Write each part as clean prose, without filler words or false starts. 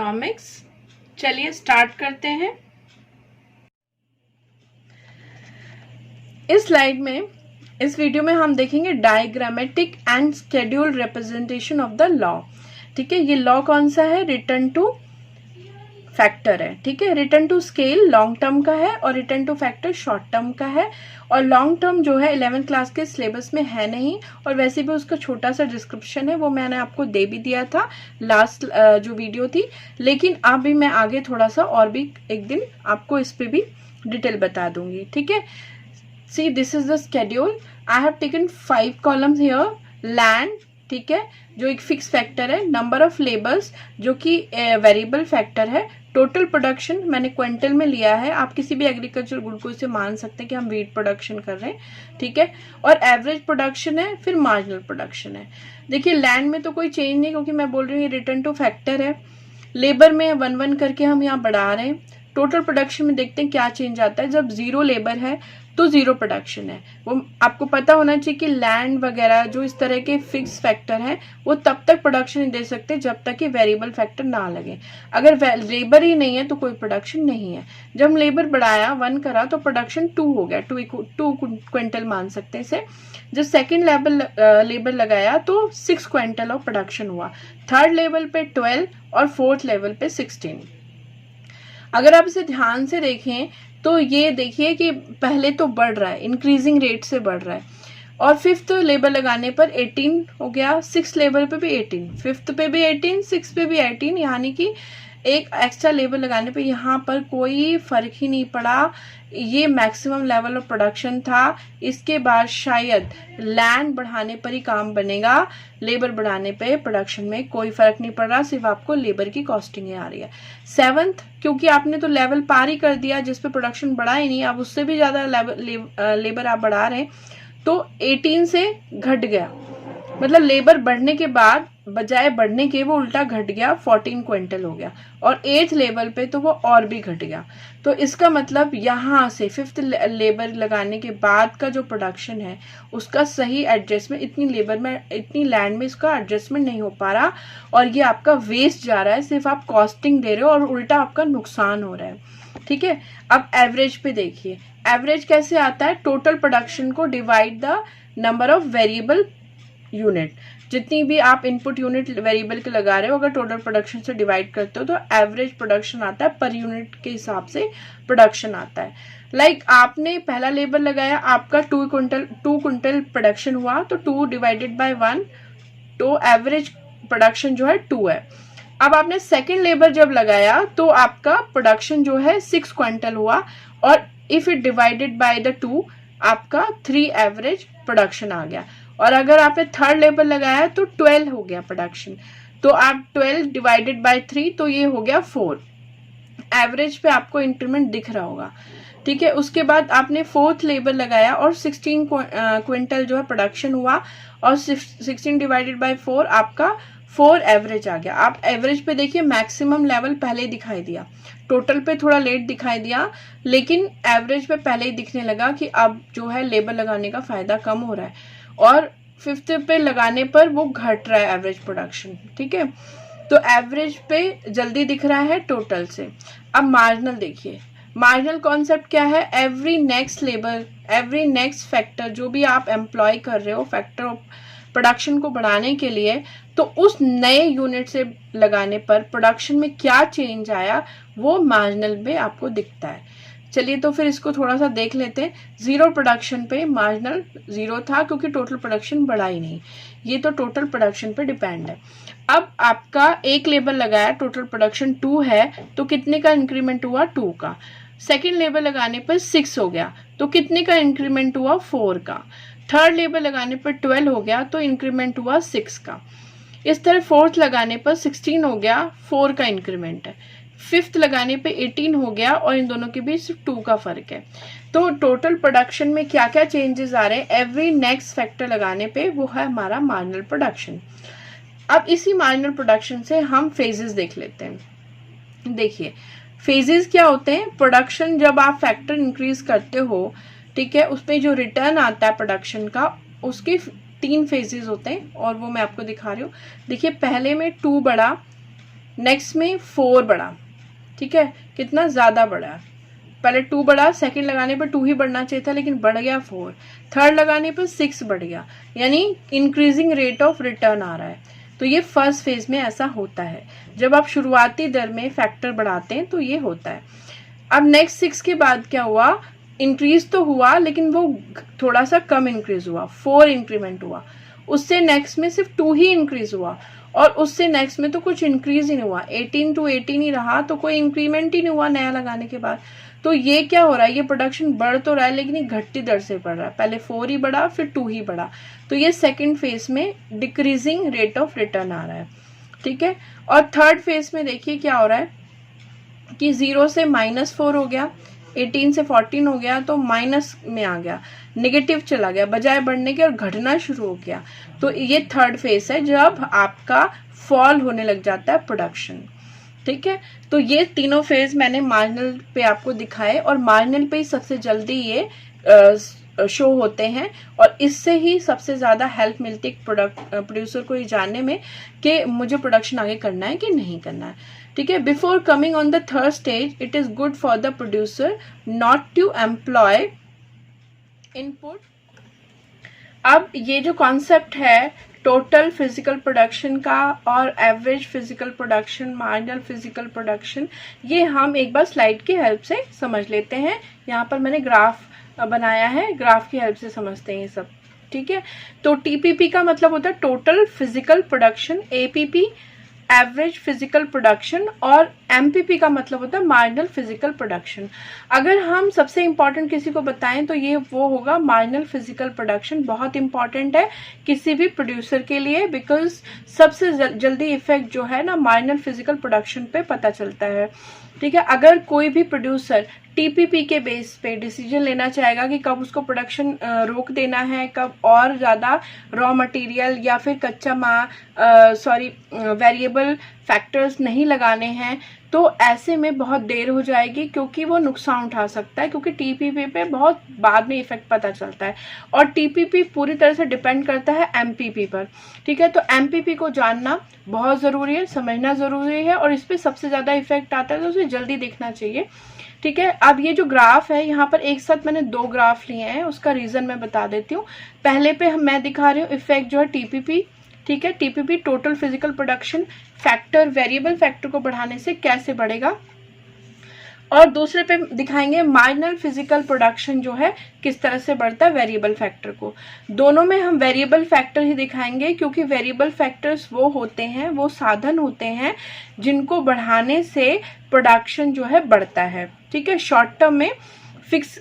Economics. चलिए start करते हैं। इस स्लाइड में, इस वीडियो में हम देखेंगे diagrammatic and schedule representation of the law. ठीक है, ये लॉ कौन सा है? रिटर्न टू फैक्टर है। ठीक है, return to scale long term का है और return to factor short term का है। और लॉन्ग टर्म जो है 11th क्लास के सिलेबस में है नहीं, और वैसे भी उसका छोटा सा डिस्क्रिप्शन है, वो मैंने आपको दे भी दिया था लास्ट जो वीडियो थी। लेकिन अभी मैं आगे थोड़ा सा और भी एक दिन आपको इस पे भी डिटेल बता दूंगी। ठीक है, see this is the schedule. I have taken 5 columns here. Land, ठीक है, जो एक फिक्स फैक्टर है। नंबर ऑफ लेबर्स जो कि वेरिएबल फैक्टर है। टोटल प्रोडक्शन मैंने क्विंटल में लिया है। आप किसी भी एग्रीकल्चर गुड को इसे मान सकते हैं कि हम वीट प्रोडक्शन कर रहे हैं। ठीक है, और एवरेज प्रोडक्शन है, फिर मार्जिनल प्रोडक्शन है। देखिए लैंड में तो कोई चेंज नहीं, क्योंकि मैं बोल रही हूँ ये रिटर्न टू फैक्टर है। लेबर में 1-1 करके हम यहाँ बढ़ा रहे हैं। टोटल प्रोडक्शन में देखते हैं क्या चेंज आता है। जब 0 लेबर है तो 0 प्रोडक्शन है। वो आपको पता होना चाहिए कि लैंड वगैरह जो इस तरह के फिक्स फैक्टर हैं वो तब तक प्रोडक्शन नहीं दे सकते जब तक कि वेरिएबल फैक्टर ना लगे। अगर लेबर ही नहीं है तो कोई प्रोडक्शन नहीं है। जब लेबर बढ़ाया 1 करा तो प्रोडक्शन 2 हो गया। 2 क्विंटल मान सकते हैं इसे। जब सेकेंड लेबर लगाया तो 6 क्विंटल ऑफ प्रोडक्शन हुआ। थर्ड लेवल पे 12 और फोर्थ लेवल पे 16। अगर आप इसे ध्यान से देखें तो ये देखिए कि पहले तो बढ़ रहा है, इंक्रीजिंग रेट से बढ़ रहा है। और 5th लेबर लगाने पर 18 हो गया। 6th लेबर पे भी 18, 5th पे भी 18, 6th पे भी 18, यानी कि एक एक्स्ट्रा लेबर लगाने पे यहाँ पर कोई फर्क ही नहीं पड़ा। ये मैक्सिमम लेवल ऑफ प्रोडक्शन था। इसके बाद शायद लैंड बढ़ाने पर ही काम बनेगा। लेबर बढ़ाने पे प्रोडक्शन में कोई फर्क नहीं पड़ रहा, सिर्फ आपको लेबर की कॉस्टिंग ही आ रही है। 7th, क्योंकि आपने तो लेवल पार ही कर दिया जिसपे प्रोडक्शन बढ़ा ही नहीं, अब उससे भी ज्यादा लेबर आप बढ़ा रहे हैं, तो 18 से घट गया। मतलब लेबर बढ़ने के बाद बजाय बढ़ने के वो उल्टा घट गया, 14 क्विंटल हो गया। और 8th लेवल पे तो वो और भी घट गया। तो इसका मतलब यहाँ से 5th लेबर लगाने के बाद का जो प्रोडक्शन है उसका सही एडजस्टमेंट, इतनी लेबर में, इतनी लैंड में इसका एडजस्टमेंट नहीं हो पा रहा, और ये आपका वेस्ट जा रहा है। सिर्फ आप कॉस्टिंग दे रहे हो और उल्टा आपका नुकसान हो रहा है। ठीक है, अब एवरेज पे देखिए। एवरेज कैसे आता है? टोटल प्रोडक्शन को divide the number of variable unit. जितनी भी आप इनपुट यूनिट वेरिएबल के लगा रहे हो, अगर टोटल प्रोडक्शन से डिवाइड करते हो तो एवरेज प्रोडक्शन आता है। पर यूनिट के हिसाब से प्रोडक्शन आता है। लाइक आपने पहला लेबर लगाया, आपका 2 क्विंटल प्रोडक्शन हुआ, तो 2 डिवाइडेड बाय 1, तो एवरेज प्रोडक्शन जो है 2 है। अब आपने सेकेंड लेबर जब लगाया तो आपका प्रोडक्शन जो है 6 क्विंटल हुआ, और if it divided by the 2 आपका 3 एवरेज प्रोडक्शन आ गया। और अगर आपने थर्ड लेबर लगाया तो 12 हो गया प्रोडक्शन, तो आप 12 डिवाइडेड बाय 3, तो ये हो गया 4। एवरेज पे आपको इंक्रीमेंट दिख रहा होगा। ठीक है, उसके बाद आपने 4th लेबर लगाया और 16 क्विंटल जो है प्रोडक्शन हुआ, और 16 डिवाइडेड बाय 4 आपका 4 एवरेज आ गया। आप एवरेज पे देखिए, मैक्सिमम लेवल पहले ही दिखाई दिया, टोटल पे थोड़ा लेट दिखाई दिया, लेकिन एवरेज पे पहले ही दिखने लगा कि अब जो है लेबर लगाने का फायदा कम हो रहा है, और 5th पे लगाने पर वो घट रहा है एवरेज प्रोडक्शन। ठीक है, तो एवरेज पे जल्दी दिख रहा है टोटल से। अब मार्जिनल देखिए। मार्जिनल कॉन्सेप्ट क्या है? Every next labour, every next factor जो भी आप एम्प्लॉय कर रहे हो फैक्टर ऑफ प्रोडक्शन को बढ़ाने के लिए, तो उस नए यूनिट से लगाने पर प्रोडक्शन में क्या चेंज आया वो मार्जिनल में आपको दिखता है। चलिए तो फिर इसको थोड़ा सा देख लेते हैं। 0 प्रोडक्शन पे मार्जिनल 0 था, क्योंकि टोटल प्रोडक्शन बढ़ा ही नहीं। ये तो टोटल प्रोडक्शन पे डिपेंड है। अब आपका एक लेबर लगाया, टोटल प्रोडक्शन 2 है, तो कितने का इंक्रीमेंट हुआ? 2 का। सेकेंड लेबर लगाने पर 6 हो गया, तो कितने का इंक्रीमेंट हुआ? 4 का। थर्ड लेबर लगाने पर 12 हो गया, तो इंक्रीमेंट हुआ 6 का। इस तरह 4th लगाने पर 16 हो गया, 4 का इंक्रीमेंट है। 5th लगाने पे 18 हो गया, और इन दोनों के बीच सिर्फ 2 का फर्क है। तो टोटल प्रोडक्शन में क्या क्या चेंजेस आ रहे हैं एवरी नेक्स्ट फैक्टर लगाने पे, वो है हमारा मार्जिनल प्रोडक्शन। अब इसी मार्जिनल प्रोडक्शन से हम फेजेस देख लेते हैं। देखिए फेजेस क्या होते हैं? प्रोडक्शन जब आप फैक्टर इंक्रीज करते हो, ठीक है, उसमें जो रिटर्न आता है प्रोडक्शन का, उसके 3 फेजेस होते हैं, और वो मैं आपको दिखा रही हूँ। देखिए पहले में 2 बढ़ा, नेक्स्ट में 4 बढ़ा, ठीक है, कितना ज़्यादा बढ़ा, पहले 2 बढ़ा, सेकंड लगाने पर 2 ही बढ़ना चाहिए था लेकिन बढ़ गया 4, थर्ड लगाने पर 6 बढ़ गया, यानी इंक्रीजिंग रेट ऑफ रिटर्न आ रहा है। तो ये फर्स्ट फेज में ऐसा होता है, जब आप शुरुआती दर में फैक्टर बढ़ाते हैं तो ये होता है। अब नेक्स्ट 6 के बाद क्या हुआ, इंक्रीज तो हुआ लेकिन वो थोड़ा सा कम इंक्रीज हुआ, 4 इंक्रीमेंट हुआ, उससे नेक्स्ट में सिर्फ 2 ही इंक्रीज हुआ, और उससे नेक्स्ट में तो कुछ इंक्रीज ही नहीं हुआ, 18 to 18 ही रहा, तो कोई इंक्रीमेंट ही नहीं हुआ नया लगाने के बाद। तो ये क्या हो रहा है, ये प्रोडक्शन बढ़ तो रहा है लेकिन ये घटती दर से बढ़ रहा है, पहले 4 ही बढ़ा फिर 2 ही बढ़ा, तो ये सेकंड फेज में डिक्रीजिंग रेट ऑफ रिटर्न आ रहा है, ठीक है। और थर्ड फेज में देखिए क्या हो रहा है कि 0 से -4 हो गया, 18 से 14 हो गया, तो माइनस में आ गया, नेगेटिव चला गया बजाय बढ़ने के, और घटना शुरू हो गया। तो ये थर्ड फेज है जब आपका फॉल होने लग जाता है प्रोडक्शन, ठीक है। तो ये तीनों फेज मैंने मार्जिनल पे आपको दिखाए, और मार्जिनल पे ही सबसे जल्दी ये शो होते हैं, और इससे ही सबसे ज़्यादा हेल्प मिलती है प्रोड्यूसर को ये जानने में कि मुझे प्रोडक्शन आगे करना है कि नहीं करना है, ठीक है। Before coming on the third stage, it is good for the producer not to employ input. अब ये जो कॉन्सेप्ट है टोटल फिजिकल प्रोडक्शन का और average physical production, marginal physical production, ये हम एक बार स्लाइड की हेल्प से समझ लेते हैं। यहाँ पर मैंने ग्राफ बनाया है, ग्राफ की हेल्प से समझते हैं ये सब, ठीक है। तो टीपीपी का मतलब होता है total physical production, APP average physical production, और एमपीपी का मतलब होता है मार्जिनल फिजिकल प्रोडक्शन। अगर हम सबसे इम्पॉर्टेंट किसी को बताएं तो ये वो होगा मार्जिनल फिजिकल प्रोडक्शन, बहुत इंपॉर्टेंट है किसी भी प्रोड्यूसर के लिए, बिकॉज सबसे जल्दी इफेक्ट जो है ना मार्जिनल फिजिकल प्रोडक्शन पे पता चलता है, ठीक है। अगर कोई भी प्रोड्यूसर टीपीपी के बेस पे डिसीजन लेना चाहेगा कि कब उसको प्रोडक्शन रोक देना है, कब और ज़्यादा रॉ मटेरियल या फिर कच्चा वेरिएबल फैक्टर्स नहीं लगाने हैं, तो ऐसे में बहुत देर हो जाएगी, क्योंकि वो नुकसान उठा सकता है, क्योंकि टीपीपी पे बहुत बाद में इफेक्ट पता चलता है, और टीपीपी पूरी तरह से डिपेंड करता है एमपीपी पर, ठीक है। तो एमपीपी को जानना बहुत ज़रूरी है, समझना ज़रूरी है, और इस पर सबसे ज़्यादा इफेक्ट आता है, तो उसे जल्दी देखना चाहिए, ठीक है। अब ये जो ग्राफ है, यहाँ पर एक साथ मैंने 2 ग्राफ लिए हैं, उसका रीज़न मैं बता देती हूँ। पहले पे मैं दिखा रही हूँ इफेक्ट जो है टीपीपी, ठीक है, TPP total physical production factor, variable factor को बढ़ाने से कैसे बढ़ेगा, और दूसरे पे दिखाएंगे मार्जिनल फिजिकल प्रोडक्शन जो है किस तरह से बढ़ता है वेरिएबल फैक्टर को। दोनों में हम वेरिएबल फैक्टर ही दिखाएंगे, क्योंकि वेरिएबल फैक्टर्स वो होते हैं, वो साधन होते हैं जिनको बढ़ाने से प्रोडक्शन जो है बढ़ता है, ठीक है। शॉर्ट टर्म में फिक्स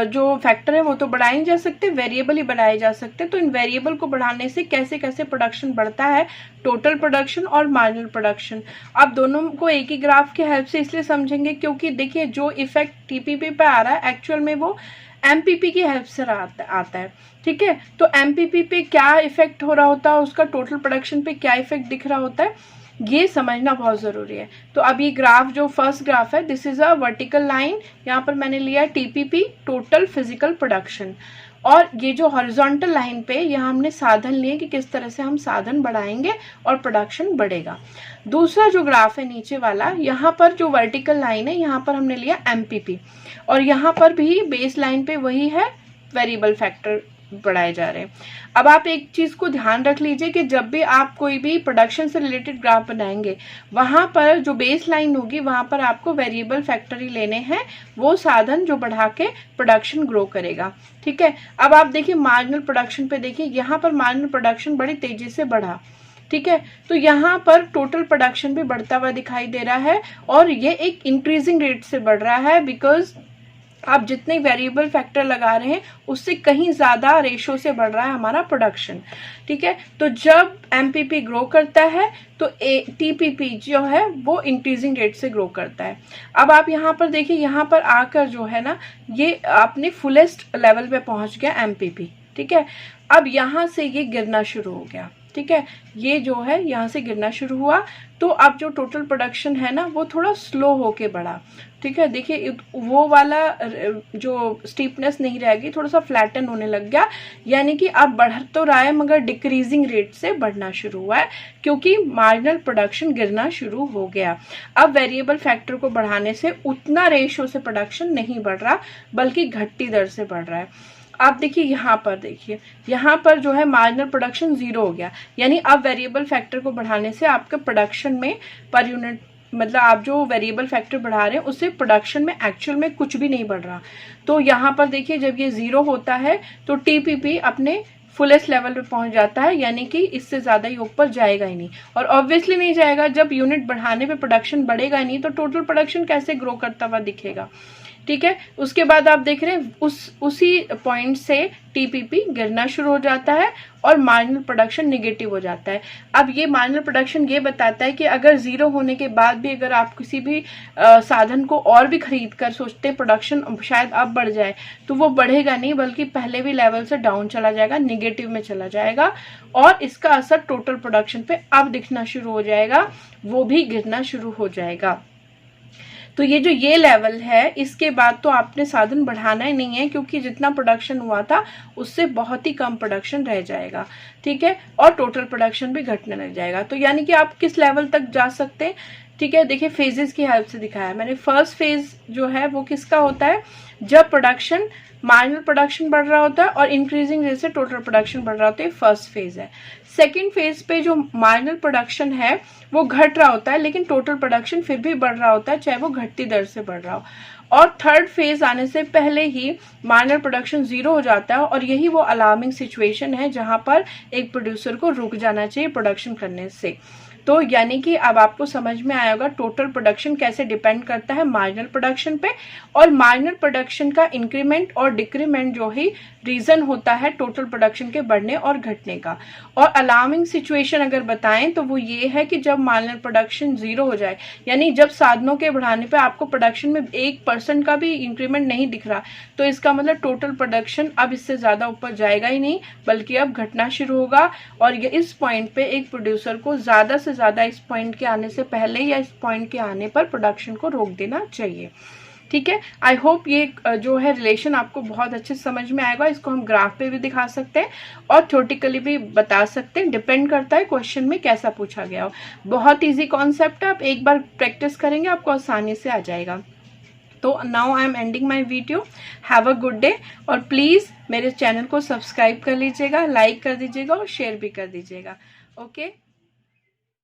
जो फैक्टर है वो तो बढ़ाए नहीं जा सकते, वेरिएबल ही बढ़ाए जा सकते। तो इन वेरिएबल को बढ़ाने से कैसे कैसे प्रोडक्शन बढ़ता है, टोटल प्रोडक्शन और मार्जिनल प्रोडक्शन। आप दोनों को एक ही ग्राफ की हेल्प से इसलिए समझेंगे क्योंकि देखिए जो इफेक्ट टीपीपी पे आ रहा है एक्चुअल में वो एमपीपी की हेल्प से आता है, ठीक है। तो एमपीपी पे क्या इफेक्ट हो रहा होता है, उसका टोटल प्रोडक्शन पे क्या इफेक्ट दिख रहा होता है, ये समझना बहुत ज़रूरी है। तो अब ये ग्राफ जो फर्स्ट ग्राफ है, this is a vertical line, यहाँ पर मैंने लिया टीपीपी टोटल फिजिकल प्रोडक्शन, और ये जो हॉरिजॉन्टल लाइन पे यहाँ हमने साधन लिए कि किस तरह से हम साधन बढ़ाएंगे और प्रोडक्शन बढ़ेगा। दूसरा जो ग्राफ है नीचे वाला, यहाँ पर जो वर्टिकल लाइन है यहाँ पर हमने लिया एमपीपी, और यहाँ पर भी बेस लाइन पे वही है, वेरिएबल फैक्टर बढ़ाए जा रहे हैं। अब आप एक चीज को ध्यान रख लीजिए कि जब भी आप कोई भी प्रोडक्शन से रिलेटेड ग्राफ बनाएंगे, वहां पर जो बेस लाइन होगी वहां पर आपको वेरिएबल फैक्टर ही लेने हैं, वो साधन जो बढ़ा के प्रोडक्शन ग्रो करेगा, ठीक है। अब आप देखिए मार्जिनल प्रोडक्शन पे देखिए, यहाँ पर मार्जिनल प्रोडक्शन बड़ी तेजी से बढ़ा, ठीक है। तो यहाँ पर टोटल प्रोडक्शन भी बढ़ता हुआ दिखाई दे रहा है, और ये एक इंक्रीजिंग रेट से बढ़ रहा है, बिकॉज आप जितने वेरिएबल फैक्टर लगा रहे हैं उससे कहीं ज़्यादा रेशो से बढ़ रहा है हमारा प्रोडक्शन, ठीक है। तो जब एमपीपी ग्रो करता है तो टीपीपी जो है वो इंक्रीजिंग रेट से ग्रो करता है। अब आप यहाँ पर देखिए, यहाँ पर आकर जो है ना ये अपने फुलेस्ट लेवल पे पहुँच गया एमपीपी, ठीक है। अब यहाँ से ये गिरना शुरू हो गया, ठीक है, ये जो है यहाँ से गिरना शुरू हुआ, तो अब जो टोटल प्रोडक्शन है ना वो थोड़ा स्लो होके बढ़ा। ठीक है, देखिए वो वाला जो स्टीपनेस नहीं रहेगी, थोड़ा सा फ्लैटन होने लग गया, यानी कि अब बढ़ तो रहा है मगर डिक्रीजिंग रेट से बढ़ना शुरू हुआ है, क्योंकि मार्जिनल प्रोडक्शन गिरना शुरू हो गया। अब वेरिएबल फैक्टर को बढ़ाने से उतना रेशियो से प्रोडक्शन नहीं बढ़ रहा, बल्कि घटती दर से बढ़ रहा है। आप देखिए यहाँ पर, देखिए यहाँ पर जो है मार्जिनल प्रोडक्शन 0 हो गया, यानी अब वेरिएबल फैक्टर को बढ़ाने से आपके प्रोडक्शन में पर यूनिट, मतलब आप जो वेरिएबल फैक्टर बढ़ा रहे हैं उससे प्रोडक्शन में एक्चुअल में कुछ भी नहीं बढ़ रहा। तो यहाँ पर देखिए जब ये 0 होता है तो टीपीपी अपने फुलेस्ट लेवल पे पहुंच जाता है, यानी कि इससे ज़्यादा ही ऊपर जाएगा ही नहीं, और ऑब्वियसली नहीं जाएगा। जब यूनिट बढ़ाने पे प्रोडक्शन बढ़ेगा ही नहीं तो टोटल प्रोडक्शन कैसे ग्रो करता हुआ दिखेगा। ठीक है, उसके बाद आप देख रहे हैं उसी पॉइंट से टीपीपी गिरना शुरू हो जाता है और मार्जिनल प्रोडक्शन निगेटिव हो जाता है। अब ये मार्जिनल प्रोडक्शन ये बताता है कि अगर 0 होने के बाद भी अगर आप किसी भी साधन को और भी खरीद कर सोचते हैं प्रोडक्शन शायद अब बढ़ जाए, तो वो बढ़ेगा नहीं, बल्कि पहले भी लेवल से डाउन चला जाएगा, निगेटिव में चला जाएगा, और इसका असर टोटल प्रोडक्शन पे अब दिखना शुरू हो जाएगा, वो भी गिरना शुरू हो जाएगा। तो ये जो ये लेवल है, इसके बाद तो आपने साधन बढ़ाना ही नहीं है, क्योंकि जितना प्रोडक्शन हुआ था उससे बहुत ही कम प्रोडक्शन रह जाएगा। ठीक है, और टोटल प्रोडक्शन भी घटने लग जाएगा। तो यानी कि आप किस लेवल तक जा सकते हैं। ठीक है, देखिए फेजेस की हेल्प से दिखाया मैंने। फर्स्ट फेज जो है वो किसका होता है, जब प्रोडक्शन मार्जिनल प्रोडक्शन बढ़ रहा होता है और इंक्रीजिंग रेट से टोटल प्रोडक्शन बढ़ रहा होता है, फर्स्ट फेज है। सेकेंड फेज पे जो मार्जिनल प्रोडक्शन है वो घट रहा होता है, लेकिन टोटल प्रोडक्शन फिर भी बढ़ रहा होता है, चाहे वो घटती दर से बढ़ रहा हो। और थर्ड फेज आने से पहले ही मार्जिनल प्रोडक्शन 0 हो जाता है, और यही वो अलार्मिंग सिचुएशन है जहां पर एक प्रोड्यूसर को रुक जाना चाहिए प्रोडक्शन करने से। तो यानी कि अब आपको समझ में आया होगा टोटल प्रोडक्शन कैसे डिपेंड करता है मार्जिनल प्रोडक्शन पे, और मार्जिनल प्रोडक्शन का इंक्रीमेंट और डिक्रीमेंट जो ही रीजन होता है टोटल प्रोडक्शन के बढ़ने और घटने का। और अलार्मिंग सिचुएशन अगर बताएं तो वो ये है कि जब मार्जिनल प्रोडक्शन 0 हो जाए, यानी जब साधनों के बढ़ाने पे आपको प्रोडक्शन में 1% का भी इंक्रीमेंट नहीं दिख रहा, तो इसका मतलब टोटल प्रोडक्शन अब इससे ज्यादा ऊपर जाएगा ही नहीं, बल्कि अब घटना शुरू होगा। और ये इस पॉइंट पे एक प्रोड्यूसर को ज्यादा से ज्यादा इस पॉइंट के आने से पहले या इस पॉइंट के आने पर प्रोडक्शन को रोक देना चाहिए। ठीक है, आई होप ये जो है रिलेशन आपको बहुत अच्छे समझ में आएगा। इसको हम ग्राफ पे भी दिखा सकते हैं और थ्योरेटिकली भी बता सकते हैं, डिपेंड करता है क्वेश्चन में कैसा पूछा गया हो। बहुत इजी कॉन्सेप्ट है, आप एक बार प्रैक्टिस करेंगे आपको आसानी से आ जाएगा। तो now I am ending my video. Have a good day, और प्लीज़ मेरे चैनल को सब्सक्राइब कर लीजिएगा, लाइक कर दीजिएगा और शेयर भी कर दीजिएगा। ओके।